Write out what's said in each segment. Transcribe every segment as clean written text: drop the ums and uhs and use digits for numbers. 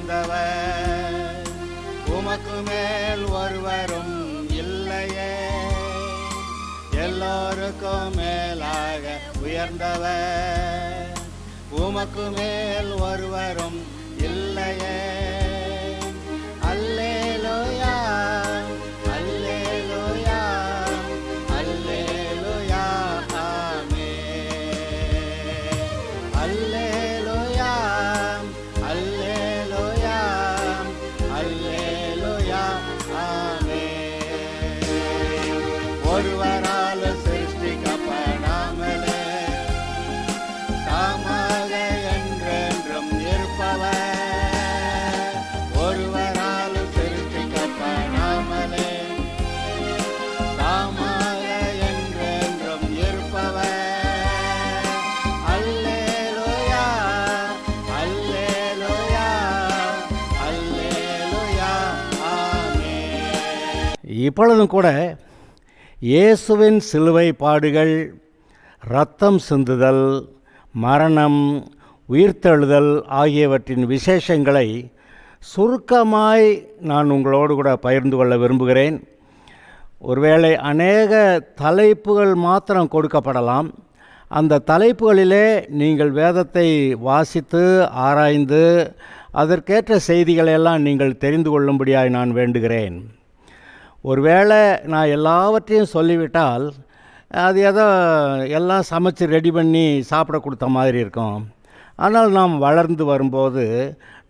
உயர்ந்தவர், உமக்கு மேல் ஒருவரும் இல்லையே. எல்லோருக்கும் மேலாக உயர்ந்தவர், உமக்கு மேல் ஒருவரும் இல்லையே. அல்லேலூயா, அல்லேலூயா, அல்லேலூயா, ஆமென். அல்லேலூயா, அல்லேலூயா, அல்லேலூயா, ஆமென். ஒருவரால் சிருஷ்டிக்கப்படாமலே தாமாக என்றென்றும் இருப்பவர், ஒருவரால் சிருஷ்டிக்கப்படாமலே தாமாக என்றென்றும் இருப்பவர். அல்லேலூயா, அல்லேலூயா, அல்லேலூயா, ஆமென். இப்பொழுதும் கூட இயேசுவின் சிலுவை பாடுகள், இரத்தம் சிந்துதல், மரணம், உயிர்த்தெழுதல் ஆகியவற்றின் விசேஷங்களை சுருக்கமாய் நான் உங்களோடு கூட பகிர்ந்து கொள்ள விரும்புகிறேன். ஒருவேளை அநேக தலைப்புகள் மாத்திரம் கொடுக்கப்படலாம். அந்த தலைப்புகளிலே நீங்கள் வேதத்தை வாசித்து ஆராய்ந்து அதற்கேற்ற செய்திகளெல்லாம் நீங்கள் தெரிந்து கொள்ளும்படியாய் நான் வேண்டுகிறேன். ஒருவேளை நான் எல்லாவற்றையும் சொல்லிவிட்டால் அது ஏதோ எல்லாம் சமைச்சு ரெடி பண்ணி சாப்பிட கொடுத்த மாதிரி இருக்கும். ஆனால் நாம் வளர்ந்து வரும்போது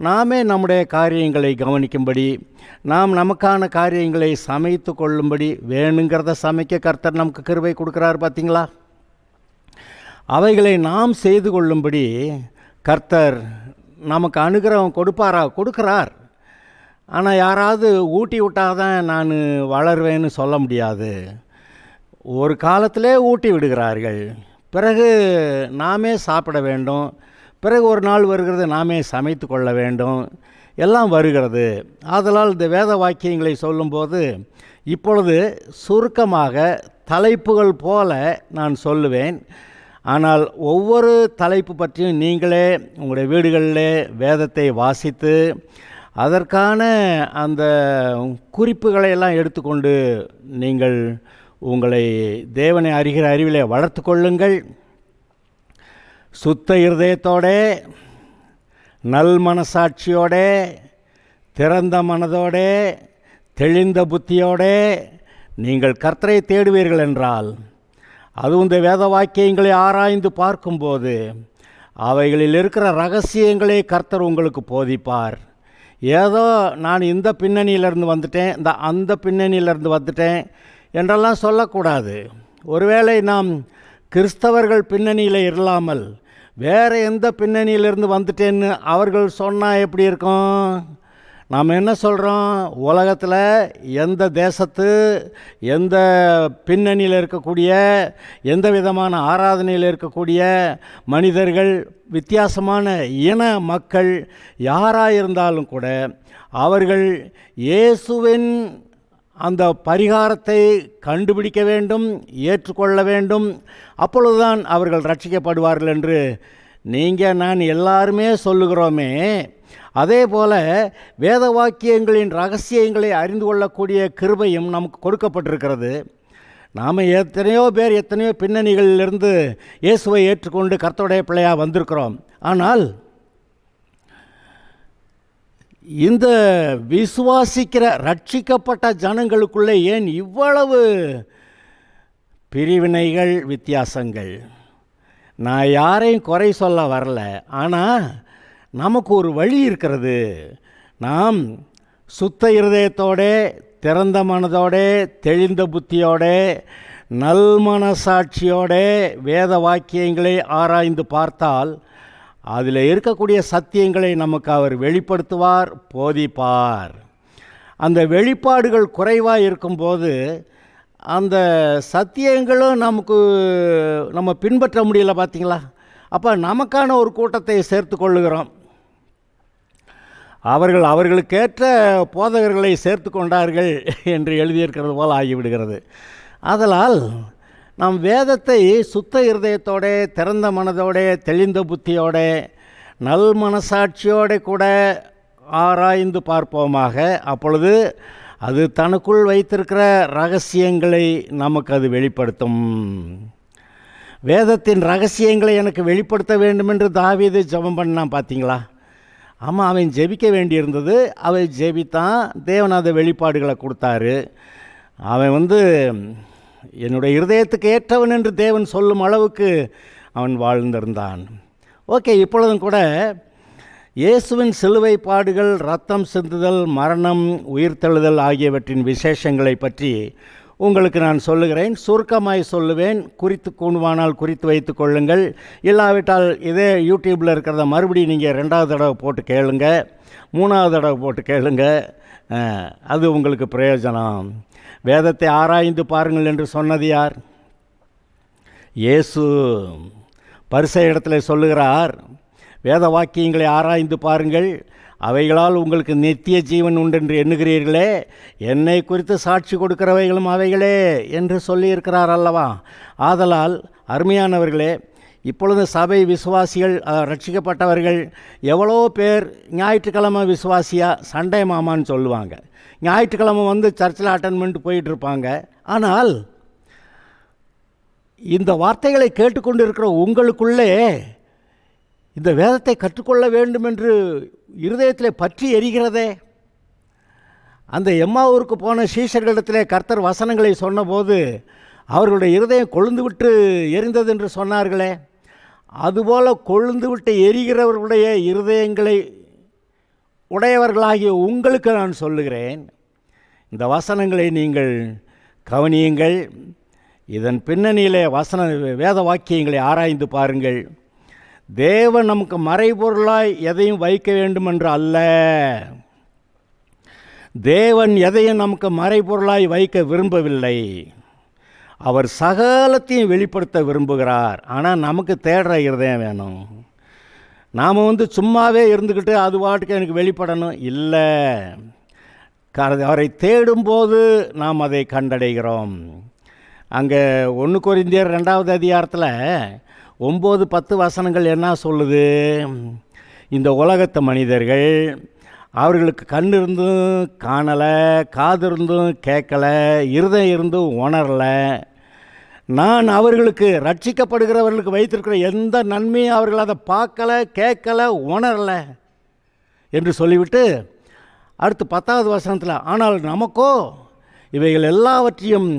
நாமே நம்முடைய காரியங்களை கவனிக்கும்படி, நாம் நமக்கான காரியங்களை சமைத்து கொள்ளும்படி, வேணுங்கிறத சமைக்க கர்த்தர் நமக்கு கிருபை கொடுக்குறார் பார்த்தீங்களா. அவைகளை நாம் செய்து கொள்ளும்படி கர்த்தர் நமக்கு அனுகிரகம் கொடுக்கிறார். ஆனால் யாராவது ஊட்டி விட்டால் தான் நான் வளருவேன்னு சொல்ல முடியாது. ஒரு காலத்திலே ஊட்டி விடுகிறார்கள், பிறகு நாமே சாப்பிட வேண்டும், பிறகு ஒரு நாள் வருகிறது நாமே சமைத்து கொள்ள வேண்டும், எல்லாம் வருகிறது. ஆதலால் இந்த வேத வாக்கியங்களை சொல்லும்போது இப்பொழுது சுருக்கமாக தலைப்புகள் போல நான் சொல்லுவேன். ஆனால் ஒவ்வொரு தலைப்பு பற்றியும் நீங்களே உங்களுடைய வீடுகளிலே வேதத்தை வாசித்து அதற்கான அந்த குறிப்புகளை எல்லாம் எடுத்துக்கொண்டு நீங்கள் உங்களை தேவனை அறிகிற அறிவிலே வளர்த்து கொள்ளுங்கள். சுத்த இருதயத்தோட, நல் மனசாட்சியோட, திறந்த மனதோட, தெளிந்த புத்தியோட நீங்கள் கர்த்தரை தேடுவீர்கள் என்றால், அதுவும் இந்த வேத வாக்கியங்களை ஆராய்ந்து பார்க்கும்போது அவைகளில் இருக்கிற ரகசியங்களை கர்த்தர் உங்களுக்கு போதிப்பார். ஏதோ நான் இந்த பின்னணியிலேருந்து வந்துட்டேன், அந்த பின்னணியிலேருந்து வந்துட்டேன் என்றெல்லாம் சொல்லக்கூடாது. ஒருவேளை நாம் கிறிஸ்தவர்கள் பின்னணியில் இல்லாமல் வேறு எந்த பின்னணியிலிருந்து வந்துட்டேன்னு அவர்கள் சொன்னால் எப்படி இருக்கும்? நாம் என்ன சொல்கிறோம்? உலகத்தில் எந்த தேசத்து எந்த பின்னணியில் இருக்கக்கூடிய எந்த விதமான ஆராதனையில் இருக்கக்கூடிய மனிதர்கள், வித்தியாசமான இன மக்கள் யாராக இருந்தாலும் கூட அவர்கள் இயேசுவின் அந்த பரிகாரத்தை கண்டுபிடிக்க வேண்டும், ஏற்றுக்கொள்ள வேண்டும். அப்பொழுதுதான் அவர்கள் ரட்சிக்கப்படுவார்கள் என்று நீங்கள் நான் எல்லாருமே சொல்லுகிறோமே. அதே போல் வேத வாக்கியங்களின் ரகசியங்களை அறிந்து கொள்ளக்கூடிய கிருபையும் நமக்கு கொடுக்கப்பட்டிருக்கிறது. நாம் எத்தனையோ பின்னணிகளிலிருந்து இயேசுவை ஏற்றுக்கொண்டு கர்த்தருடைய பிள்ளையாக வந்திருக்கிறோம். ஆனால் இந்த விசுவாசிக்கிற ரட்சிக்கப்பட்ட ஜனங்களுக்குள்ளே ஏன் இவ்வளவு பிரிவினைகள், வித்தியாசங்கள்? நான் யாரையும் குறை சொல்ல வரல. ஆனால் நமக்கு ஒரு வழி இருக்கிறது. நாம் சுத்த இருதயத்தோட, திறந்த மனதோட, தெளிந்த புத்தியோட, நல் மனசாட்சியோட வேத வாக்கியங்களை ஆராய்ந்து பார்த்தால் அதில் இருக்கக்கூடிய சத்தியங்களை நமக்கு அவர் வெளிப்படுத்துவார், போதிப்பார். அந்த வெளிப்பாடுகள் குறைவாக இருக்கும்போது அந்த சத்தியங்களும் நம்ம பின்பற்ற முடியல பார்த்தீங்களா. அப்போ நமக்கான ஒரு கூட்டத்தை சேர்த்து கொள்ளுகிறோம். அவர்களுக்கேற்ற போதகர்களை சேர்த்து கொண்டார்கள் என்று எழுதியிருக்கிறது போல் ஆகிவிடுகிறது. ஆதலால் நாம் வேதத்தை சுத்த இருதயத்தோட, திறந்த மனதோட, தெளிந்த புத்தியோட, நல் மனசாட்சியோட கூட ஆராய்ந்து பார்ப்போமாக. அப்பொழுது அது தனக்குள் வைத்திருக்கிற ரகசியங்களை நமக்கு அது வெளிப்படுத்தும். வேதத்தின் ரகசியங்களை எனக்கு வெளிப்படுத்த வேண்டும் என்று தாவீது ஜெபம் பண்ணான், பார்த்தீங்களா? ஆமாம், அவன் ஜெபிக்க வேண்டியிருந்தது. அவன் ஜெபித்தான், தேவன் அதை வெளிப்பாடுகளை கொடுத்தாரு. அவன் என்னுடைய இருதயத்துக்கு ஏற்றவன் என்று தேவன் சொல்லும் அளவுக்கு அவன் வாழ்ந்திருந்தான். ஓகே, இப்பொழுதும் கூட இயேசுவின் சிலுவை பாடுகள், இரத்தம் சிந்துதல், மரணம், உயிர்த்தெழுதல் ஆகியவற்றின் விசேஷங்களை பற்றி உங்களுக்கு நான் சொல்லுகிறேன். சுருக்கமாய் சொல்லுவேன். குறித்து கூணுவானால் குறித்து வைத்து கொள்ளுங்கள். இல்லாவிட்டால் இதே யூடியூப்பில் இருக்கிறத மறுபடியும் நீங்கள் 2வது தடவை போட்டு கேளுங்க, 3வது தடவை போட்டு கேளுங்க. அது உங்களுக்கு பிரயோஜனம். வேதத்தை ஆராய்ந்து பாருங்கள் என்று சொன்னது யார்? இயேசு. பரிசேயரிடத்தில் சொல்லுகிறார், வேத வாக்கியங்களை ஆராய்ந்து பாருங்கள், அவைகளால் உங்களுக்கு நித்திய ஜீவன் உண்டென்று எண்ணுகிறீர்களே, என்னை குறித்து சாட்சி கொடுக்கிறவைகளும் அவைகளே என்று சொல்லியிருக்கிறார் அல்லவா? ஆதலால் அருமையானவர்களே, இப்பொழுது சபை விசுவாசிகள், ரட்சிக்கப்பட்டவர்கள் எவ்வளோ பேர் ஞாயிற்றுக்கிழமை விசுவாசியா சண்டே மாமான்னு சொல்லுவாங்க. ஞாயிற்றுக்கிழமை சர்ச்சில் அட்டன் பண்ணிட்டு போயிட்டுருப்பாங்க. ஆனால் இந்த வார்த்தைகளை கேட்டுக்கொண்டு இருக்கிற உங்களுக்குள்ளே இந்த வேதத்தை கற்றுக்கொள்ள வேண்டும் என்று இருதயத்தில் பற்றி எரிகிறதே. அந்த எம்மாவூருக்கு போன சீஷர்களிடத்திலே கர்த்தர் வசனங்களை சொன்னபோது அவர்களுடைய இருதயம் கொழுந்து விட்டு எரிந்தது என்று சொன்னார்களே, அதுபோல் கொழுந்து விட்டு எரிகிறவர்களுடைய இருதயங்களை உடையவர்களாகிய உங்களுக்கு நான் சொல்லுகிறேன், இந்த வசனங்களை நீங்கள் கவனியுங்கள். இதன் பின்னணியிலே வேத வாக்கியங்களை ஆராய்ந்து பாருங்கள். தேவன் நமக்கு மறைபொருளாய் எதையும் வைக்க வேண்டும் என்று அல்ல. தேவன் எதையும் நமக்கு மறைபொருளாய் வைக்க விரும்பவில்லை. அவர் சகலத்தையும் வெளிப்படுத்த விரும்புகிறார். ஆனால் நமக்கு தேடுற இருதயம் வேணும். நாம் சும்மாவே இருந்துக்கிட்டு அது பாட்டுக்கு எனக்கு வெளிப்படணும் இல்லை. அவரை தேடும்போது நாம் அதை கண்டடைகிறோம். அங்கே 1 கொரிந்தியர் 2வது அதிகாரத்தில் 9-10 வசனங்கள் என்ன சொல்லுது? இந்த உலகத்து மனிதர்கள், அவர்களுக்கு கண் இருந்தும் காணலை, காது இருந்தும் கேட்கலை, இருதயம் இருந்தும் உணரலை, நான் அவர்களுக்கு ரட்சிக்கப்படுகிறவர்களுக்கு வைத்திருக்கிற எந்த நன்மையும் அவர்கள் அதை பார்க்கலை, கேட்கலை, உணரலை என்று சொல்லிவிட்டு அடுத்து 10வது வசனத்தில், ஆனால் நமக்கோ இவைகள் எல்லாவற்றையும்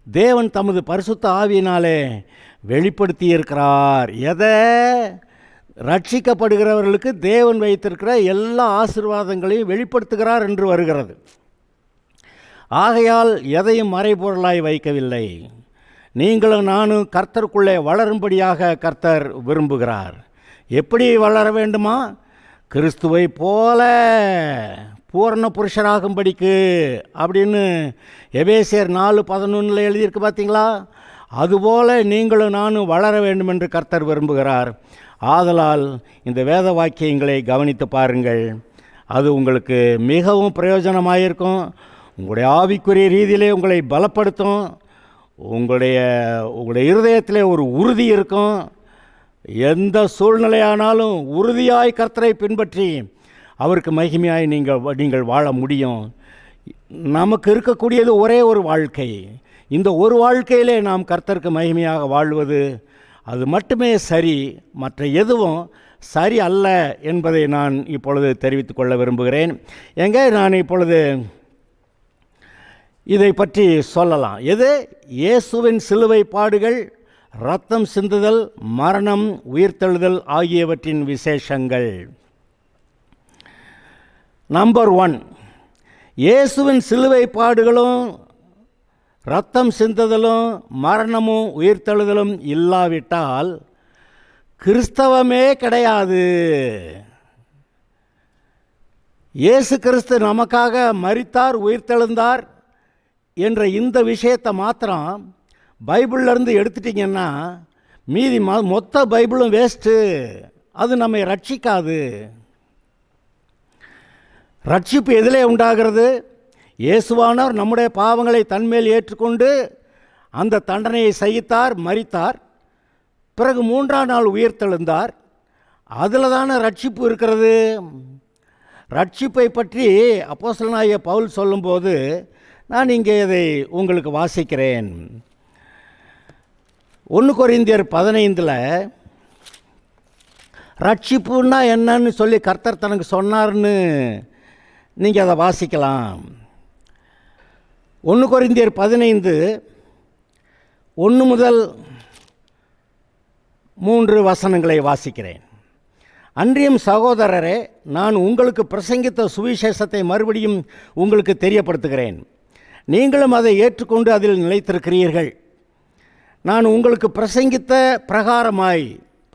தேவன் தமது பரிசுத்த ஆவியினாலே வெளிப்படுத்தி இருக்கிறார். எதை? ரட்சிக்கப்படுகிறவர்களுக்கு தேவன் வைத்திருக்கிற எல்லா ஆசீர்வாதங்களையும் வெளிப்படுத்துகிறார் என்று வருகிறது. ஆகையால் எதையும் மறைபொருளாய் வைக்கவில்லை. நீங்களும் நானும் கர்த்தருக்குள்ளே வளரும்படியாக கர்த்தர் விரும்புகிறார். எப்படி வளர வேண்டுமா? கிறிஸ்துவை போல பூரண புருஷராகும்படிக்கு அப்படின்னு எபேசியர் 4:11 எழுதியிருக்கு, பார்த்தீங்களா? அதுபோல நீங்களும் நானும் வளர வேண்டும் என்று கர்த்தர் விரும்புகிறார். ஆதலால் இந்த வேத வாக்கியங்களை கவனித்து பாருங்கள். அது உங்களுக்கு மிகவும் பிரயோஜனமாயிருக்கும். உங்களுடைய ஆவிக்குரிய ரீதியிலே உங்களை பலப்படுத்தும். உங்களுடைய இருதயத்திலே ஒரு உறுதி இருக்கும். எந்த சூழ்நிலையானாலும் உறுதியாய் கர்த்தரை பின்பற்றி அவருக்கு மகிமையாய் நீங்கள் வாழ முடியும். நமக்கு இருக்கக்கூடியது ஒரே ஒரு வாழ்க்கை. இந்த ஒரு வாழ்க்கையிலே நாம் கர்த்தருக்கு மகிமையாக வாழ்வது அது மட்டுமே சரி, மற்ற எதுவும் சரி அல்ல என்பதை நான் இப்பொழுது தெரிவித்துக் கொள்ள விரும்புகிறேன். நான் இப்பொழுது இதை பற்றி சொல்லலாம். எது? இயேசுவின் சிலுவை பாடுகள், இரத்தம் சிந்துதல், மரணம், உயிர்த்தெழுதல் ஆகியவற்றின் விசேஷங்கள். நம்பர் 1, இயேசுவின் சிலுவை பாடுகளும் இரத்தம் சிந்துதலும் மரணமும் உயிர்த்தெழுதலும் இல்லாவிட்டால் கிறிஸ்தவமே கிடையாது. இயேசு கிறிஸ்து நமக்காக மரித்தார், உயிர்த்தெழுந்தார் என்ற இந்த விஷயத்தை மாத்திரம் பைபிள்லேருந்து எடுத்துட்டிங்கன்னா மீதி மொத்த பைபிளும் வேஸ்ட்டு. அது நம்மை ரட்சிக்காது. ரட்சிப்பு எதிலே உண்டாகிறது? இயேசுவானவர் நம்முடைய பாவங்களை தன்மேல் ஏற்றுக்கொண்டு அந்த தண்டனையை சகித்தார், மரித்தார், பிறகு 3ஆம் நாள் உயிர்த்தெழுந்தார். அதில் தானே ரட்சிப்பு இருக்கிறது. ரட்சிப்பை பற்றி அப்போஸ்தலனாகிய பவுல் சொல்லும்போது நான் இங்கே இதை உங்களுக்கு வாசிக்கிறேன். 1 கொரிந்தியர் 15 ரட்சிப்புன்னா என்னன்னு சொல்லி கர்த்தர் தனக்கு சொன்னார்னு நீங்கள் அதை வாசிக்கலாம். 1 கொரிந்தியர் 15 1 முதல் 3 வசனங்களை வாசிக்கிறேன். அன்றியும் சகோதரரே, நான் உங்களுக்கு பிரசங்கித்த சுவிசேஷத்தை மறுபடியும் உங்களுக்கு தெரியப்படுத்துகிறேன். நீங்களும் அதை ஏற்றுக்கொண்டு அதில் நிலைத்திருக்கிறீர்கள். நான் உங்களுக்கு பிரசங்கித்த பிரகாரமாய்,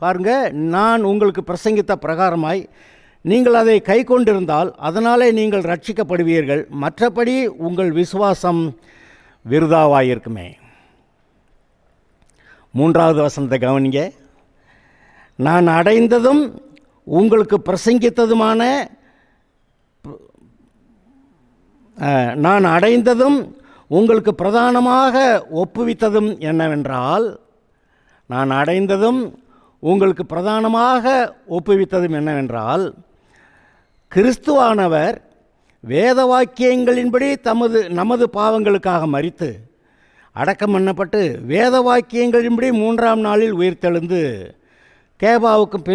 பாருங்க, நான் உங்களுக்கு பிரசங்கித்த பிரகாரமாய் நீங்கள் அதை கை கொண்டிருந்தால் அதனாலே நீங்கள் ரட்சிக்கப்படுவீர்கள். மற்றபடி உங்கள் விசுவாசம் விருதாவாயிருக்குமே. 3வது வசனத்தை கவனிங்க. நான் அடைந்ததும் உங்களுக்கு பிரசங்கித்ததுமான நான் அடைந்ததும் உங்களுக்கு பிரதானமாக ஒப்புவித்ததும் என்னவென்றால், நான் அடைந்ததும் உங்களுக்கு பிரதானமாக ஒப்புவித்ததும் என்னவென்றால், கிறிஸ்துவானவர் வேத வாக்கியங்களின்படி நமது பாவங்களுக்காக மரித்து அடக்கம் பண்ணப்பட்டு வேத வாக்கியங்களின்படி 3ஆம் நாளில் உயிர்த்தெழுந்து கேபாவுக்கும்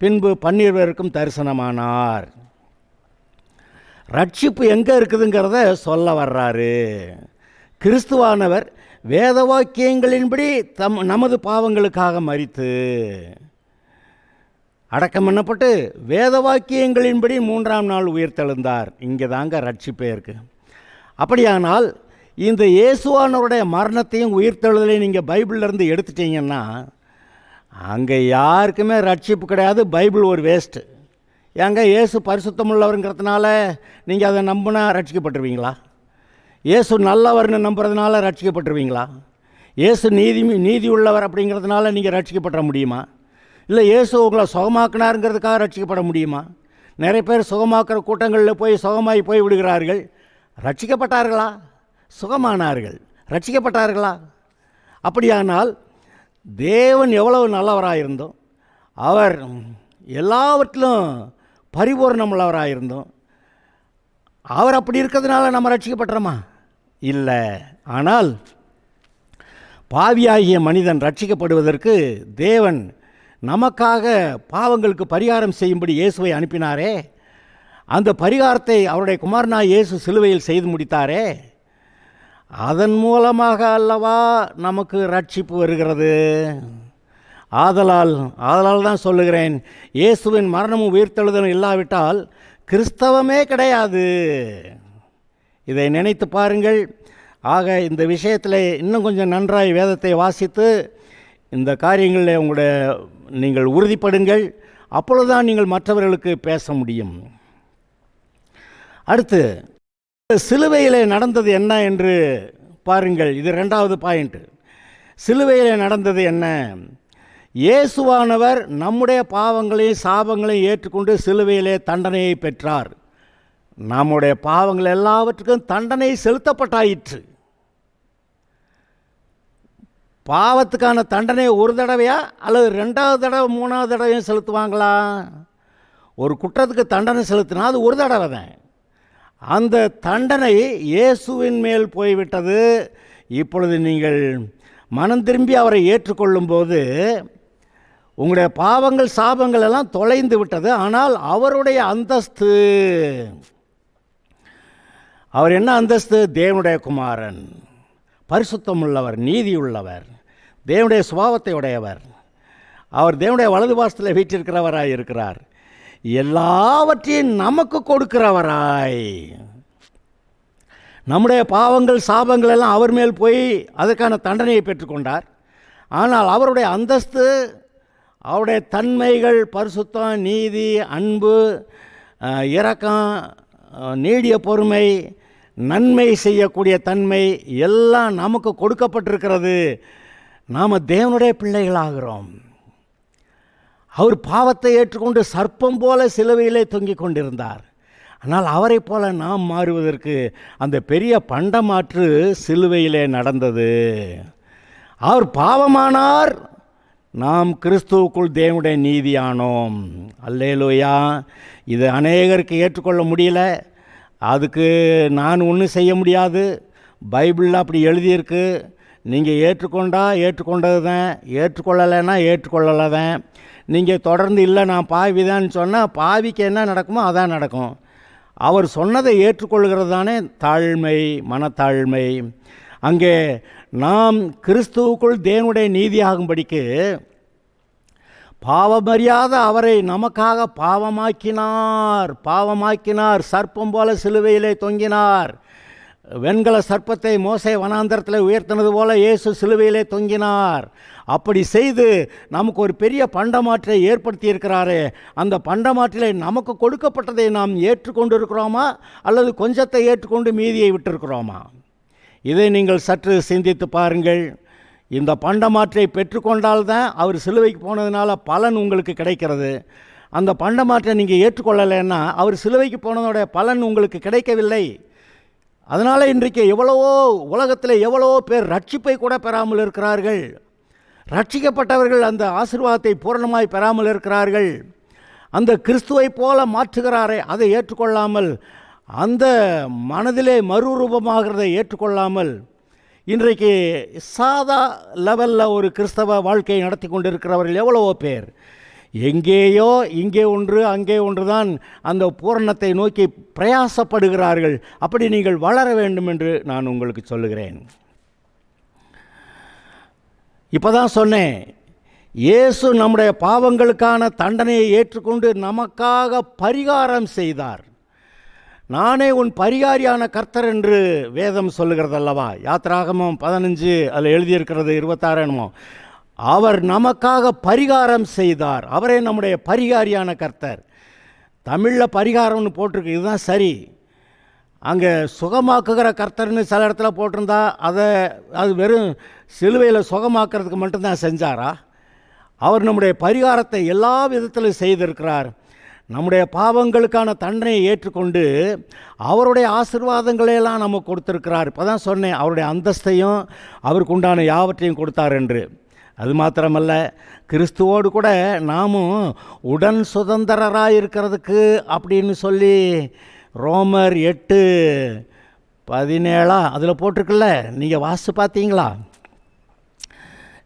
பின்பு 12 பேருக்கும் தரிசனமானார். ரட்சிப்பு எங்கே இருக்குதுங்கிறத சொல்ல வர்றாரு. கிறிஸ்துவானவர் வேத வாக்கியங்களின்படி நமது பாவங்களுக்காக மரித்து அடக்கம் பண்ணப்பட்டு வேத வாக்கியங்களின்படி 3ஆம் நாள் உயிர்த்தெழுந்தார். இங்கே தாங்க ரட்சிப்பே இருக்குது. அப்படியானால் இந்த இயேசுவானவருடைய மரணத்தையும் உயிர்த்தெழுதலையும் நீங்கள் பைபிளிலேருந்து எடுத்துட்டீங்கன்னா அங்கே யாருக்குமே ரட்சிப்பு கிடையாது. பைபிள் ஒரு வேஸ்ட்டு. ஏங்க இயேசு பரிசுத்தமுள்ளவருங்கிறதுனால நீங்கள் அதை நம்பினா ரட்சிக்கப்பட்டுருவீங்களா? இயேசு நல்லவர்னு நம்புறதுனால ரட்சிக்கப்பட்டுருவீங்களா? இயேசு நீதி உள்ளவர் அப்படிங்கிறதுனால நீங்கள் ரட்சிக்கப்பட முடியுமா? இல்லை இயேசு உங்களை சுகமாக்கினாருங்கிறதுக்காக ரட்சிக்கப்பட முடியுமா? நிறைய பேர் சுகமாக்குற கூட்டங்களில் போய் சுகமாகி போய் விடுகிறார்கள். ரட்சிக்கப்பட்டார்களா? சுகமானார்கள். ரட்சிக்கப்பட்டார்களா? அப்படியானால் தேவன் எவ்வளவு நல்லவராயிருந்தோம், அவர் எல்லாவற்றிலும் பரிபூர்ணமுள்ளவராயிருந்தோம். அவர் அப்படி இருக்கிறதுனால நம்ம ரட்சிக்கப்பட்டுறோமா? இல்லை. ஆனால் பாவியாகிய மனிதன் ரட்சிக்கப்படுவதற்கு தேவன் நமக்காக பாவங்களுக்கு பரிகாரம் செய்யும்படி இயேசுவை அனுப்பினாரே, அந்த பரிகாரத்தை அவருடைய குமாரனாய் இயேசு சிலுவையில் செய்து முடித்தாரே, அதன் மூலமாக அல்லவா நமக்கு ரட்சிப்பு வருகிறது. ஆதலால் தான் சொல்லுகிறேன், இயேசுவின் மரணமும் உயிர்த்தெழுதலும் இல்லாவிட்டால் கிறிஸ்தவமே கிடையாது. இதை நினைத்து பாருங்கள். ஆக இந்த விஷயத்தில் இன்னும் கொஞ்சம் நன்றாய் வேதத்தை வாசித்து இந்த காரியங்களில் நீங்கள் உறுதிப்படுங்கள். அப்பொழுதுதான் நீங்கள் மற்றவர்களுக்கு பேச முடியும். அடுத்து சிலுவையிலே நடந்தது என்ன என்று பாருங்கள். இது 2வது பாயிண்ட். சிலுவையிலே நடந்தது என்ன? இயேசுவானவர் நம்முடைய பாவங்களையும் சாபங்களையும் ஏற்றுக்கொண்டு சிலுவையிலே தண்டனையை பெற்றார். நம்முடைய பாவங்கள் எல்லாவற்றுக்கும் தண்டனை செலுத்தப்பட்டாயிற்று. பாவத்துக்கான தண்டனை ஒரு தடவையா அல்லது 2வது தடவை 3வது தடவையும் செலுத்துவாங்களா? ஒரு குற்றத்துக்கு தண்டனை செலுத்தினா அது ஒரு தடவை தான். அந்த தண்டனை இயேசுவின் மேல் போய்விட்டது. இப்பொழுது நீங்கள் மனம் திரும்பி அவரை ஏற்றுக்கொள்ளும்போது உங்களுடைய பாவங்கள் சாபங்கள் எல்லாம் தொலைந்து விட்டது. ஆனால் அவருடைய அந்தஸ்து, அவர் என்ன அந்தஸ்து? தேவனுடைய குமாரன், பரிசுத்தமுள்ளவர், நீதியுள்ளவர், தேவனுடைய சுபாவத்தை உடையவர். அவர் தேவனுடைய வலது பாசத்தில் வீற்றிருக்கிறவராய் இருக்கிறார். எல்லாவற்றையும் நமக்கு கொடுக்கிறவராய், நம்முடைய பாவங்கள் சாபங்கள் எல்லாம் அவர் மேல் போய் அதற்கான தண்டனையை பெற்றுக்கொண்டார். ஆனால் அவருடைய அந்தஸ்து, அவருடைய தன்மைகள், பரிசுத்தம், நீதி, அன்பு, இரக்கம், நீடிய பொறுமை, நன்மை செய்யக்கூடிய தன்மை எல்லாம் நமக்கு கொடுக்கப்பட்டிருக்கிறது. நாம் தேவனுடைய பிள்ளைகளாகிறோம். அவர் பாவத்தை ஏற்றுக்கொண்டு சர்ப்பம் போல சிலுவையிலே தொங்கிக் கொண்டிருந்தார். ஆனால் அவரை போல நாம் மாறுவதற்கு அந்த பெரிய பண்டமாற்று சிலுவையிலே நடந்தது. அவர் பாவமானார், நாம் கிறிஸ்துவுக்குள் தேவனுடைய நீதியானோம். அல்லேலூயா. இது அநேகருக்கு ஏற்றுக்கொள்ள முடியல. அதுக்கு நான் ஒன்றும் செய்ய முடியாது. பைபிளில் அப்படி எழுதியிருக்கு. நீங்கள் ஏற்றுக்கொண்டா ஏற்றுக்கொண்டது தான், ஏற்றுக்கொள்ளலைன்னா ஏற்றுக்கொள்ளலை தான். நீங்கள் தொடர்ந்து இல்லை நான் பாவிதான்னு சொன்னால் பாவிக்கு என்ன நடக்குமோ அதான் நடக்கும். அவர் சொன்னதை ஏற்றுக்கொள்கிறது தானே தாழ்மை, மனத்தாழ்மை. அங்கே நாம் கிறிஸ்துவுக்குள் தேவனுடைய நீதியாகும்படிக்கு பாவமறியாத அவரை நமக்காக பாவமாக்கினார். சர்ப்பம் போல சிலுவையிலே தொங்கினார். வெண்கல சர்ப்பத்தை மோசே வனாந்தரத்தில் உயர்த்தினது போல இயேசு சிலுவையிலே தொங்கினார். அப்படி செய்து நமக்கு ஒரு பெரிய பண்டமாற்றை ஏற்படுத்தி இருக்கிறாரே, அந்த பண்டமாற்றிலே நமக்கு கொடுக்கப்பட்டதை நாம் ஏற்றுக்கொண்டு இருக்கிறோமா அல்லது கொஞ்சத்தை ஏற்றுக்கொண்டு மீதியை விட்டிருக்கிறோமா? இதை நீங்கள் சற்று சிந்தித்து பாருங்கள். இந்த பண்டமாற்றை பெற்றுக்கொண்டால்தான் அவர் சிலுவைக்கு போனதுனால பலன் உங்களுக்கு கிடைக்கிறது. அந்த பண்டமாற்றை நீங்கள் ஏற்றுக்கொள்ளலைன்னா அவர் சிலுவைக்கு போனதோட பலன் உங்களுக்கு கிடைக்கவில்லை. அதனால் இன்றைக்கு உலகத்தில் எவ்வளவோ பேர் ரட்சிப்பை கூட பெறாமல் இருக்கிறார்கள். ரட்சிக்கப்பட்டவர்கள் அந்த ஆசீர்வாதத்தை பூரணமாய் பெறாமல் இருக்கிறார்கள். அந்த கிறிஸ்துவை போல மாற்றுகிறாரே, அதை ஏற்றுக்கொள்ளாமல், அந்த மனதிலே மறுரூபமாகிறதை ஏற்றுக்கொள்ளாமல் இன்றைக்கு சாதா லெவலில் ஒரு கிறிஸ்தவ வாழ்க்கையை நடத்தி கொண்டிருக்கிறவர்கள் எவ்வளவோ பேர். எங்கேயோ இங்கே ஒன்று அங்கே ஒன்று தான் அந்த பூரணத்தை நோக்கி பிரயாசப்படுகிறார்கள். அப்படி நீங்கள் வளர வேண்டும் என்று நான் உங்களுக்கு சொல்லுகிறேன். இப்போ தான் சொன்னேன், இயேசு நம்முடைய பாவங்களுக்கான தண்டனையை ஏற்றுக்கொண்டு நமக்காக பரிகாரம் செய்தார். நானே உன் பரிகாரியான கர்த்தர் என்று வேதம் சொல்லுகிறது அல்லவா? யாத்திராகமம் 15 அதில் எழுதியிருக்கிறது 26 என்னமோ. அவர் நமக்காக பரிகாரம் செய்தார். அவரே நம்முடைய பரிகாரியான கர்த்தர். தமிழில் பரிகாரம்னு போட்டிருக்கு, இதுதான் சரி. அங்கே சுகமாக்குகிற கர்த்தர்னு சில இடத்துல போட்டிருந்தா அது வெறும் சிலுவையில் சுகமாக்குறதுக்கு மட்டும்தான் செஞ்சாரா? அவர் நம்முடைய பரிகாரத்தை எல்லா விதத்திலும் செய்திருக்கிறார். நம்முடைய பாவங்களுக்கான தண்டனையை ஏற்றுக்கொண்டு அவருடைய ஆசீர்வாதங்களையெல்லாம் நமக்கு கொடுத்துருக்கிறார். இப்போ தான் சொன்னேன், அவருடைய அந்தஸ்தையும் அவருக்கு உண்டான யாவற்றையும் கொடுத்தார் என்று. அது மாத்திரமல்ல, கிறிஸ்துவோடு கூட நாமும் உடன் சுதந்திரராக இருக்கிறதுக்கு அப்படின்னு சொல்லி ரோமர் 8:17 அதில் போட்டிருக்குல்ல, நீங்கள் வாசித்து பார்த்தீங்களா?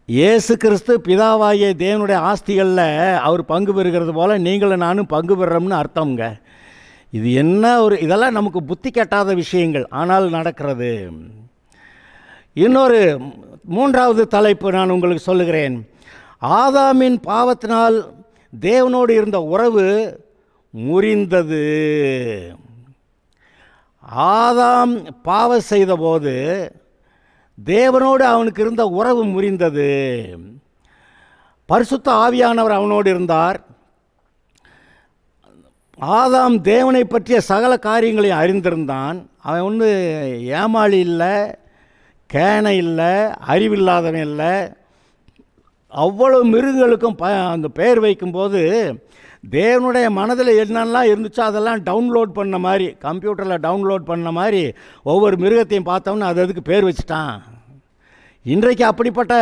இயேசு கிறிஸ்து பிதாவாகிய தேவனுடைய ஆஸ்திகளில் அவர் பங்கு பெறுகிறது போல் நீங்களும் நானும் பங்கு பெறுறோம்னு அர்த்தம்ங்க. இது என்ன இதெல்லாம் நமக்கு புத்தி கெட்டாத விஷயங்கள், ஆனால் நடக்கிறது. இன்னொரு 3வது தலைப்பு நான் உங்களுக்கு சொல்லுகிறேன். ஆதாமின் பாவத்தினால் தேவனோடு இருந்த உறவு முறிந்தது. ஆதாம் பாவம் செய்தபோது தேவனோடு அவனுக்கு இருந்த உறவு முறிந்தது. பரிசுத்த ஆவியானவர் அவனோடு இருந்தார். ஆதாம் தேவனை பற்றிய சகல காரியங்களையும் அறிந்திருந்தான். அவன் ஒன்று ஏமாளி இல்லை, கேனை இல்லை, அறிவில்லாதவன் இல்லை. அவ்வளவு மிருகங்களுக்கும் அந்த பெயர் வைக்கும்போது தேவனுடைய மனதில் என்னெல்லாம் இருந்துச்சோ அதெல்லாம் டவுன்லோட் பண்ண மாதிரி, கம்ப்யூட்டரில் டவுன்லோட் பண்ண மாதிரி ஒவ்வொரு மிருகத்தையும் பார்த்தோம்னா அதுக்கு பேர் வச்சுட்டான். இன்றைக்கு அப்படிப்பட்ட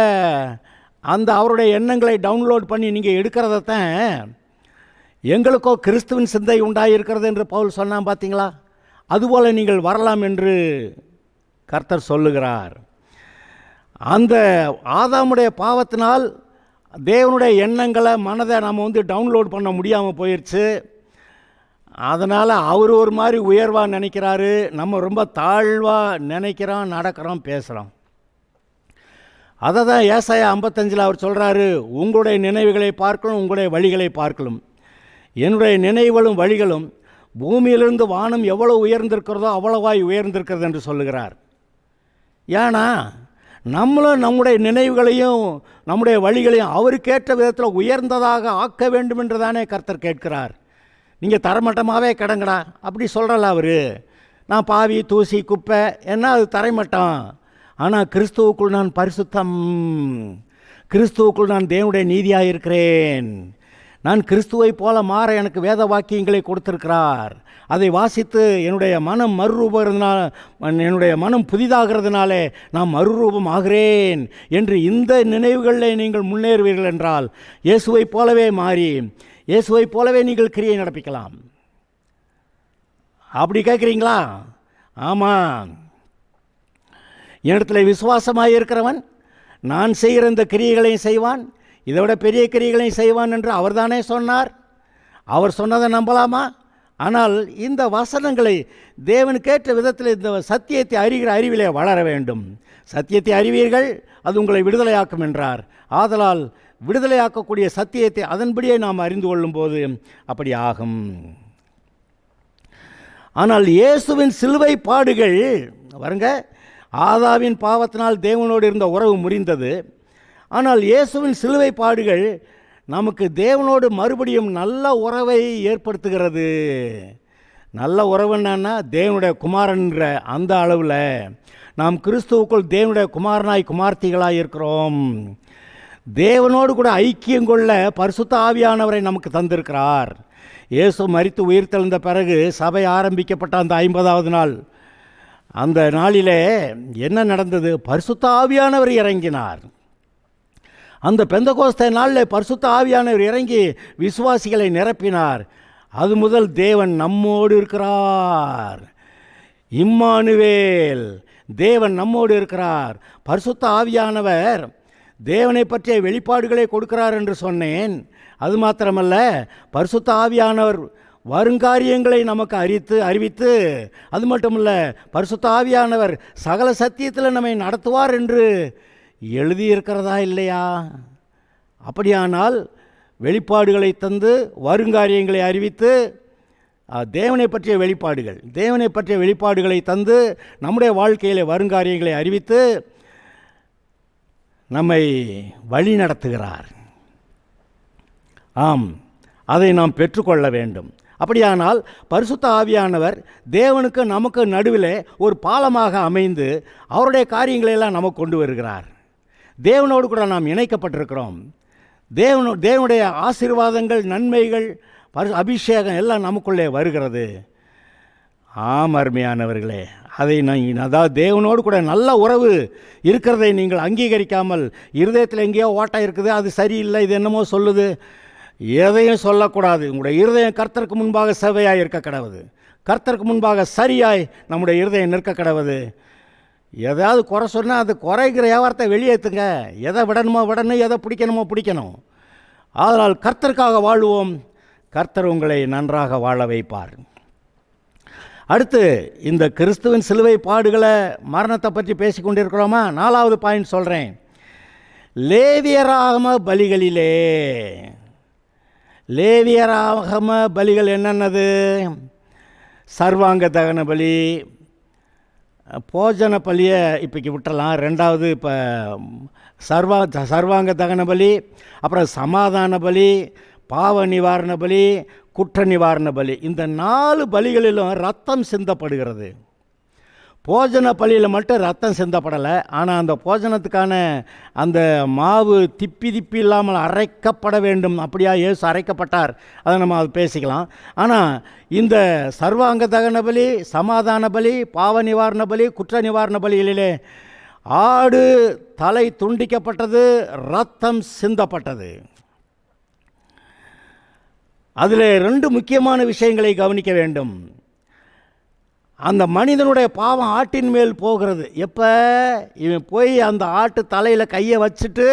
அந்த அவருடைய எண்ணங்களை டவுன்லோட் பண்ணி நீங்கள் எடுக்கிறதான் எங்களுக்கோ கிறிஸ்துவின் சிந்தை உண்டாயிருக்கிறது என்று பவுல் சொன்னான் பார்த்தீங்களா? அதுபோல் நீங்கள் வரலாம் என்று கர்த்தர் சொல்லுகிறார். அந்த ஆதாமுடைய பாவத்தினால் தேவனுடைய எண்ணங்களை மனதை நம்ம டவுன்லோட் பண்ண முடியாமல் போயிடுச்சு. அதனால் அவர் ஒரு மாதிரி உயர்வாக நினைக்கிறாரு, நம்ம ரொம்ப தாழ்வாக நினைக்கிறோம், நடக்கிறோம், பேசுகிறோம். அதை தான் ஏசாயா 55 அவர் சொல்கிறாரு, உங்களுடைய நினைவுகளை பார்க்கணும், உங்களுடைய வழிகளை பார்க்கணும். என்னுடைய நினைவுகளும் வழிகளும் பூமியிலிருந்து வானம் எவ்வளோ உயர்ந்திருக்கிறதோ அவ்வளவாய் உயர்ந்திருக்கிறது என்று சொல்லுகிறார். ஏன்னா நம்மளும் நம்முடைய நினைவுகளையும் நம்முடைய வழிகளையும் அவருக்கேற்ற விதத்தில் உயர்ந்ததாக ஆக்க வேண்டும் என்று தானே கர்த்தர் கேட்கிறார். நீங்கள் தரைமட்டமாகவே கிடங்கடா அப்படி சொல்கிறல அவர். நான் பாவி, தூசி, குப்பை என்ன அது தரைமட்டம். ஆனால் கிறிஸ்துவுக்குள் நான் பரிசுத்தம், கிறிஸ்துவுக்குள் நான் தேவனுடைய நீதியாக இருக்கிறேன். நான் கிறிஸ்துவை போல மாற எனக்கு வேத வாக்கியங்களை கொடுத்திருக்கிறார். அதை வாசித்து என்னுடைய மனம் என்னுடைய மனம் புதிதாகிறதுனாலே நான் மறுரூபம் ஆகிறேன் என்று இந்த நினைவுகளில் நீங்கள் முன்னேறுவீர்கள் என்றால் இயேசுவை போலவே மாறி இயேசுவை போலவே நீங்கள் கிரியை நடப்பிக்கலாம். அப்படி கேட்குறீங்களா? ஆமாம். என்னிடத்தில் விசுவாசமாக இருக்கிறவன் நான் செய்கிற இந்த கிரியைகளையும் செய்வான், இதை விட பெரிய கிரியைகளையும் செய்வான் என்று அவர் தானே சொன்னார். அவர் சொன்னதை நம்பலாமா? ஆனால் இந்த வசனங்களை தேவனுக்கேற்ற விதத்தில் இந்த சத்தியத்தை அறிகிற அறிவிலே வளர வேண்டும். சத்தியத்தை அறிவீர்கள், அது உங்களை விடுதலையாக்கும் என்றார். ஆதலால் விடுதலையாக்கக்கூடிய சத்தியத்தை அதன்படியே நாம் அறிந்து கொள்ளும்போது அப்படி ஆகும். ஆனால் இயேசுவின் சிலுவை பாடுகள் வருங்க, ஆதாவின் பாவத்தினால் தேவனோடு இருந்த உறவு முறிந்தது. ஆனால் இயேசுவின் சிலுவை பாடுகள் நமக்கு தேவனோடு மறுபடியும் நல்ல உறவை ஏற்படுத்துகிறது. நல்ல உறவு என்னன்னா, தேவனுடைய குமாரன்ற அந்த அளவில் நாம் கிறிஸ்துவுக்குள் தேவனுடைய குமாரனாய் குமார்த்திகளாய் இருக்கிறோம். தேவனோடு கூட ஐக்கியம் கொள்ள பரிசுத்த ஆவியானவரை நமக்கு தந்திருக்கிறார். இயேசு மரித்து உயிர்த்தெழுந்த பிறகு சபை ஆரம்பிக்கப்பட்ட அந்த 50வது நாள், அந்த நாளிலே என்ன நடந்தது? பரிசுத்த ஆவியானவர் இறங்கினார். அந்த பெந்தகோஸ்தே நாளில் பரிசுத்த ஆவியானவர் இறங்கி விசுவாசிகளை நிரப்பினார். அது முதல் தேவன் நம்மோடு இருக்கிறார். இம்மானுவேல், தேவன் நம்மோடு இருக்கிறார். பரிசுத்த ஆவியானவர் தேவனை பற்றிய வெளிப்பாடுகளை கொடுக்கிறார் என்று சொன்னேன். அது மாத்திரமல்ல, பரிசுத்த ஆவியானவர் வருங்காரியங்களை நமக்கு அறிவித்து, அது மட்டுமல்ல, பரிசுத்த ஆவியானவர் சகல சத்தியத்தில் நம்மை நடத்துவார் என்று எழுதியிருக்கிறதா இல்லையா? அப்படியானால் வெளிப்பாடுகளை தந்து வருங்காரியங்களை அறிவித்து, தேவனை பற்றிய வெளிப்பாடுகளை தந்து நம்முடைய வாழ்க்கையில் வருங்காரியங்களை அறிவித்து நம்மை வழி நடத்துகிறார். ஆம், அதை நாம் பெற்றுக்கொள்ள வேண்டும். அப்படியானால் பரிசுத்த ஆவியானவர் தேவனுக்கு நமக்கு நடுவில் ஒரு பாலமாக அமைந்து அவருடைய காரியங்களையெல்லாம் நமக்கு கொண்டு வருகிறார். தேவனோடு கூட நாம் இணைக்கப்பட்டிருக்கிறோம். தேவனுடைய ஆசீர்வாதங்கள், நன்மைகள், அபிஷேகம் எல்லாம் நமக்குள்ளே வருகிறது. ஆம் அருமையானவர்களே, அதாவது தேவனோடு கூட நல்ல உறவு இருக்கிறதை நீங்கள் அங்கீகரிக்காமல் இருதயத்தில் எங்கேயோ ஓட்டம் இருக்குது, அது சரியில்லை, இது என்னமோ சொல்லுது, எதையும் சொல்லக்கூடாது. உங்களுடைய இருதயம் கர்த்தருக்கு முன்பாக செவ்வையாய் இருக்க கடவுது. கர்த்தருக்கு முன்பாக சரியாய் நம்முடைய இருதயம் நிற்க கடவுது. எதாவது குறை சொன்னால் அது குறைகிற வியாபாரத்தை வெளியேற்றுங்க. எதை விடணுமோ விடணும், எதை பிடிக்கணுமோ பிடிக்கணும். அதனால் கர்த்தருக்காக வாழ்வோம். கர்த்தர் உங்களை நன்றாக வாழ வைப்பார். அடுத்து, இந்த கிறிஸ்துவின் சிலுவை பாடுகளை, மரணத்தை பற்றி பேசி கொண்டிருக்கிறோமா? 4வது பாயிண்ட் சொல்கிறேன். லேவியராகம பலிகள் என்னென்னது? சர்வாங்க தகன பலி, போஜன பலியை இப்போக்கி விட்டுறலாம். 2வது இப்போ சர்வாங்க தகன பலி, அப்புறம் சமாதான பலி, பாவ நிவாரண பலி, குற்ற நிவாரண பலி. இந்த 4 பலிகளிலும் ரத்தம் சிந்தப்படுகிறது. போஜன பலியில் மட்டும் ரத்தம் சிந்தப்படலை. ஆனால் அந்த போஜனத்துக்கான அந்த மாவு திப்பி இல்லாமல் அரைக்கப்பட வேண்டும். அப்படியா இயேசு அரைக்கப்பட்டார், அதை நம்ம அது பேசிக்கலாம். ஆனால் இந்த சர்வாங்க தகன பலி, சமாதான பலி, பாவ நிவாரண பலி, குற்ற நிவாரண பலிகளிலே ஆடு தலை துண்டிக்கப்பட்டது, ரத்தம் சிந்தப்பட்டது. அதில் 2 முக்கியமான விஷயங்களை கவனிக்க வேண்டும். அந்த மனிதனுடைய பாவம் ஆட்டின் மேல் போகிறது. எப்போ இவன் போய் அந்த ஆட்டு தலையில் கையை வச்சுட்டு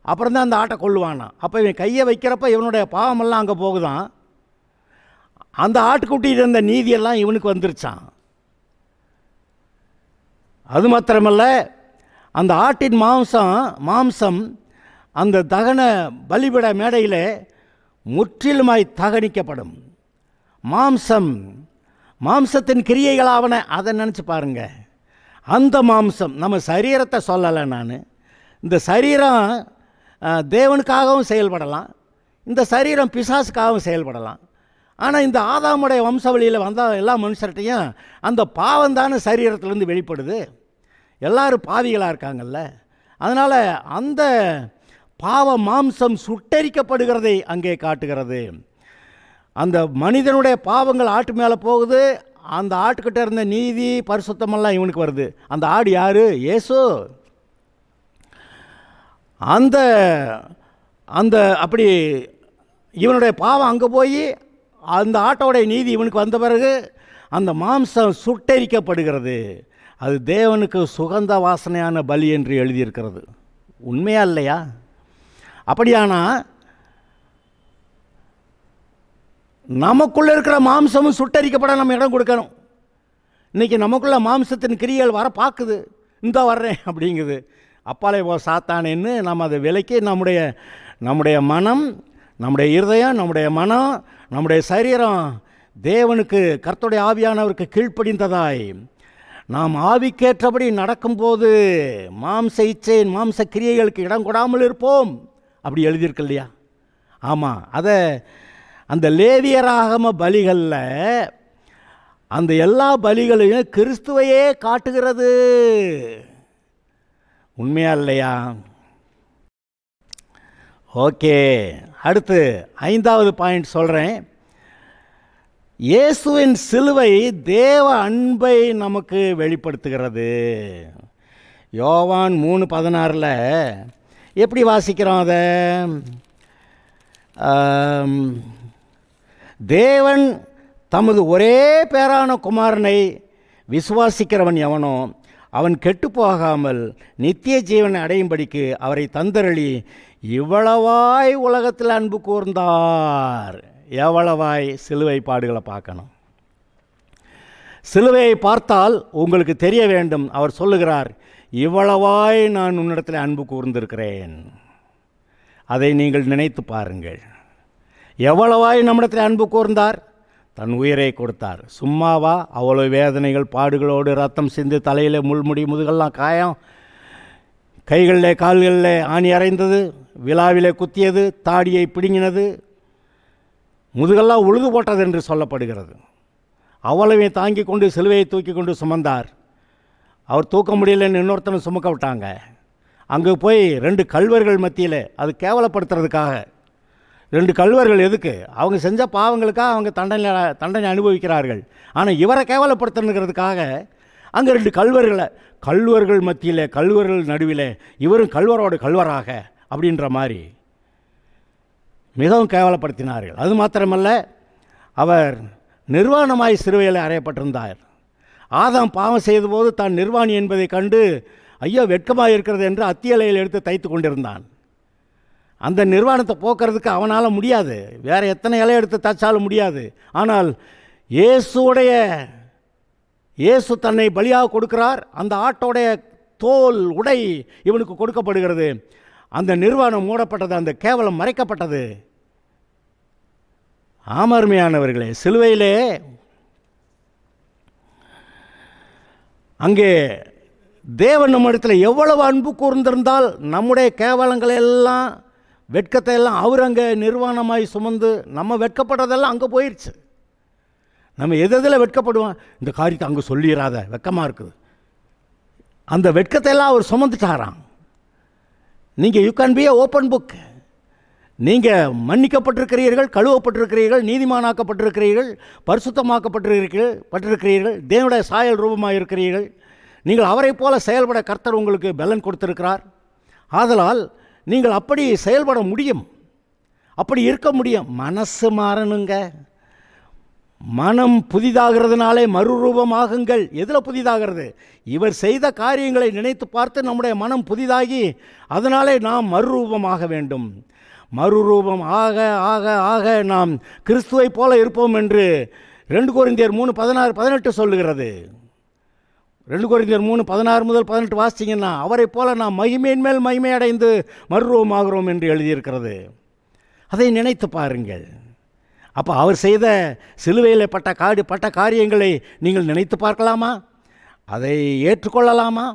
அப்புறம் தான் அந்த ஆட்டை கொள்ளுவானா. அப்போ இவன் கையை வைக்கிறப்ப இவனுடைய பாவமெல்லாம் அங்கே போகுதான். அந்த ஆட்டுக்குட்டியில் இருந்த நீதியெல்லாம் இவனுக்கு வந்துருச்சான். அது மாத்திரமல்ல, அந்த ஆட்டின் மாம்சம் அந்த தகன பலிபீட மேடையில் முற்றிலுமாய் தகனிக்கப்படும். மாம்சத்தின் கிரியைகளாவன, அதை நினச்சி பாருங்க. அந்த மாம்சம், நம்ம சரீரத்தை சொல்லலை நான். இந்த சரீரம் தேவனுக்காகவும் செயல்படலாம், இந்த சரீரம் பிசாசுக்காகவும் செயல்படலாம். ஆனால் இந்த ஆதாமுடைய வம்சவழியில் வந்த எல்லா மனுஷர்கிட்டையும் அந்த பாவம் தானே சரீரத்திலேருந்து வெளிப்படுது. எல்லோரும் பாவிகளாக இருக்காங்கல்ல. அதனால் அந்த பாவ மாம்சம் சுட்டெரிக்கப்படுகிறதை அங்கே காட்டுகிறது. அந்த மனிதனுடைய பாவங்கள் ஆட்டு மேலே போகுது, அந்த ஆட்டுக்கிட்ட இருந்த நீதி பரிசுத்தமெல்லாம் இவனுக்கு வருது. அந்த ஆடு யார்? இயேசு. அந்த அந்த அப்படி இவனுடைய பாவம் அங்கே போய் அந்த ஆட்டோடைய நீதி இவனுக்கு வந்த பிறகு அந்த மாம்சம் சுட்டெரிக்கப்படுகிறது. அது தேவனுக்கு சுகந்த வாசனையான பலி என்று எழுதியிருக்கிறது. உண்மையா இல்லையா? அப்படியானா நமக்குள்ளே இருக்கிற மாம்சமும் சுட்டரிக்கப்பட நம்ம இடம் கொடுக்கணும். இன்றைக்கி நமக்குள்ள மாம்சத்தின் கிரியைகள் வர பார்க்குது, இந்த வர்றேன் அப்படிங்குது. அப்பாலே போ சாத்தானேன்னு நம்ம அதை விலைக்கு நம்முடைய மனம், நம்முடைய இருதயம், நம்முடைய மனம், நம்முடைய சரீரம் தேவனுக்கு, கர்த்தருடைய ஆவியானவருக்கு கீழ்ப்படிந்ததாய் நாம் ஆவிக்கேற்றபடி நடக்கும்போது மாம்ச இச்சையின் மாம்ச கிரியைகளுக்கு இடம் கொடாமல் இருப்போம் அப்படி எழுதியிருக்கு இல்லையா? ஆமாம், அதை அந்த லேவியராகம பலிகளில் அந்த எல்லா பலிகளையும் கிறிஸ்துவையே காட்டுகிறது. உண்மையா இல்லையா? ஓகே, அடுத்து 5வது பாயிண்ட் சொல்கிறேன். இயேசுவின் சிலுவை தேவ அன்பை நமக்கு வெளிப்படுத்துகிறது. யோவான் 3:16 எப்படி வாசிக்கிறோம் அதை? தேவன் தமது ஒரே பேரான குமாரனை விசுவாசிக்கிறவன் எவனோ அவன் கெட்டு போகாமல் நித்திய ஜீவனை அடையும்படிக்கு அவரை தந்தருளி இவ்வளவாய் உலகத்தில் அன்பு கூர்ந்தார். எவ்வளவாய்? சிலுவை பாடுகளை பார்க்கணும். சிலுவையை பார்த்தால் உங்களுக்கு தெரிய வேண்டும், அவர் சொல்லுகிறார், இவ்வளவாய் நான் உன்னிடத்தில் அன்பு கூர்ந்திருக்கிறேன். அதை நீங்கள் நினைத்து பாருங்கள். எவ்வளவாய் நம்மிடத்தில் அன்பு கூர்ந்தார்? தன் உயிரை கொடுத்தார். சும்மாவா? அவ்வளோ வேதனைகள், பாடுகளோடு ரத்தம் சிந்து, தலையில் முள்முடி, முதுகெல்லாம் காயம், கைகளில் கால்களில் ஆணி அறைந்தது, விழாவிலே குத்தியது, தாடியை பிடுங்கினது, முதுகெல்லாம் உழுது போட்டது என்று சொல்லப்படுகிறது. அவ்வளவை தாங்கி கொண்டு சிலுவையை தூக்கி கொண்டு சுமந்தார். அவர் தூக்க முடியலன்னு இன்னொருத்தனை சுமக்க விட்டாங்க. அங்கே போய் 2 கள்வர்கள் மத்தியில், அது கேவலப்படுத்துறதுக்காக 2 கள்வர்கள். எதுக்கு? அவங்க செஞ்ச பாவங்களுக்காக அவங்க தண்டனை அனுபவிக்கிறார்கள். ஆனால் இவரை கேவலப்படுத்தணுங்கிறதுக்காக அங்கே 2 கள்வர்கள் மத்தியில், கள்வர்கள் நடுவில் இவரும் கள்வரோடு கள்வராக அப்படின்ற மாதிரி மிகவும் கேவலப்படுத்தினார்கள். அது மாத்திரமல்ல, அவர் நிர்வாணமாய் சிலுவையில் அறையப்பட்டிருந்தார். ஆதாம் பாவம் செய்தபோது தான் நிர்வாணி என்பதை கண்டு ஐயோ வெட்கமாக இருக்கிறது என்று அத்தியலையில் எடுத்து தைத்து கொண்டிருந்தான். அந்த நிர்வாணத்தை போக்குறதுக்கு அவனால் முடியாது, வேறு எத்தனை இலை எடுத்து தைச்சாலும் முடியாது. ஆனால் இயேசு தன்னை பலியாக கொடுக்கிறார். அந்த ஆட்டோடைய தோல் உடை இவனுக்கு கொடுக்கப்படுகிறது. அந்த நிர்வாணம் மூடப்பட்டது, அந்த கேவலம் மறைக்கப்பட்டது. ஆமர்மையானவர்களே, சிலுவையிலே அங்கே தேவன் நம்ம இடத்துல எவ்வளவு அன்பு கூர்ந்திருந்தால் நம்முடைய கேவலங்களை எல்லாம், வெட்கத்தை எல்லாம் அவர் அங்கே நிர்வாணமாய் சுமந்து, நம்ம வெட்கப்படுறதெல்லாம் அங்கே போயிடுச்சு. நம்ம எதில் வெட்கப்படுவோம்? இந்த காரியத்தை அங்கே சொல்லிடாத, வெட்கமாக இருக்குது. அந்த வெட்கத்தை எல்லாம் அவர் சுமந்துட்டாராம். நீங்கள் you can B A open book. நீங்கள் மன்னிக்கப்பட்டிருக்கிறீர்கள், கழுவப்பட்டிருக்கிறீர்கள், நீதிமானாக்கப்பட்டிருக்கிறீர்கள், பரிசுத்தமாக்கப்பட்டிருக்கிறீர்கள், தேவனுடைய சாயல் ரூபமாக இருக்கிறீர்கள். நீங்கள் அவரை போல செயல்பட கர்த்தர் உங்களுக்கு பலன் கொடுத்திருக்கிறார். ஆதலால் நீங்கள் அப்படி செயல்பட முடியும், அப்படி இருக்க முடியும். மனசு மாறணுங்க. மனம் புதிதாகிறதுனாலே மறுரூபமாகுங்கள். எதில் புதிதாகிறது? இவர் செய்த காரியங்களை நினைத்து பார்த்து நம்முடைய மனம் புதிதாகி அதனாலே நாம் மறுரூபமாக வேண்டும். மறுரூபம் ஆக ஆக ஆக நாம் கிறிஸ்துவை போல இருப்போம் என்று 2 கொரிந்தியர் 3:16-18 சொல்லுகிறது. 2 கொரிந்தியர் 3:16 முதல் 18 வாசிச்சிங்கன்னா அவரை போல நாம் மகிமையின் மேல் மகிமை அடைந்து மறுரூபமாகிறோம் என்று எழுதியிருக்கிறது. அதை நினைத்து பாருங்கள். அப்போ அவர் செய்த சிலுவையில் பட்ட காரியங்களை நீங்கள் நினைத்து பார்க்கலாமா? அதை ஏற்றுக்கொள்ளலாமா?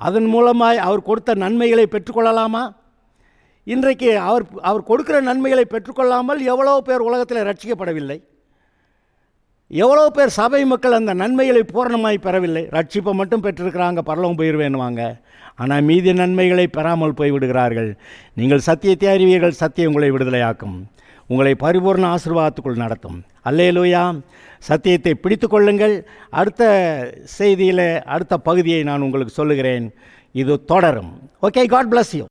அதன் மூலமாய் அவர் கொடுத்த நன்மைகளை பெற்றுக்கொள்ளலாமா? இன்றைக்கு அவர் கொடுக்கிற நன்மைகளை பெற்றுக்கொள்ளாமல் எவ்வளோ பேர் உலகத்தில் ரட்சிக்கப்படவில்லை. எவ்வளோ பேர் சபை மக்கள் அந்த நன்மைகளை பூரணமாய் பெறவில்லை. ரட்சிப்பை மட்டும் பெற்றிருக்கிறாங்க, பரலோகம் போயிடுவேன்னுவாங்க. ஆனால் மீதி நன்மைகளை பெறாமல் போய்விடுகிறார்கள். நீங்கள் சத்தியத்தை அறிவீர்கள், சத்தியம் உங்களை விடுதலையாக்கும், உங்களை பரிபூர்ண ஆசீர்வாதத்துக்குள் நடத்தும். அல்லேலூயா. சத்தியத்தை பிடித்து கொள்ளுங்கள். அடுத்த செய்தியில் அடுத்த பகுதியை நான் உங்களுக்கு சொல்லுகிறேன். இது தொடரும். Okay, God bless you.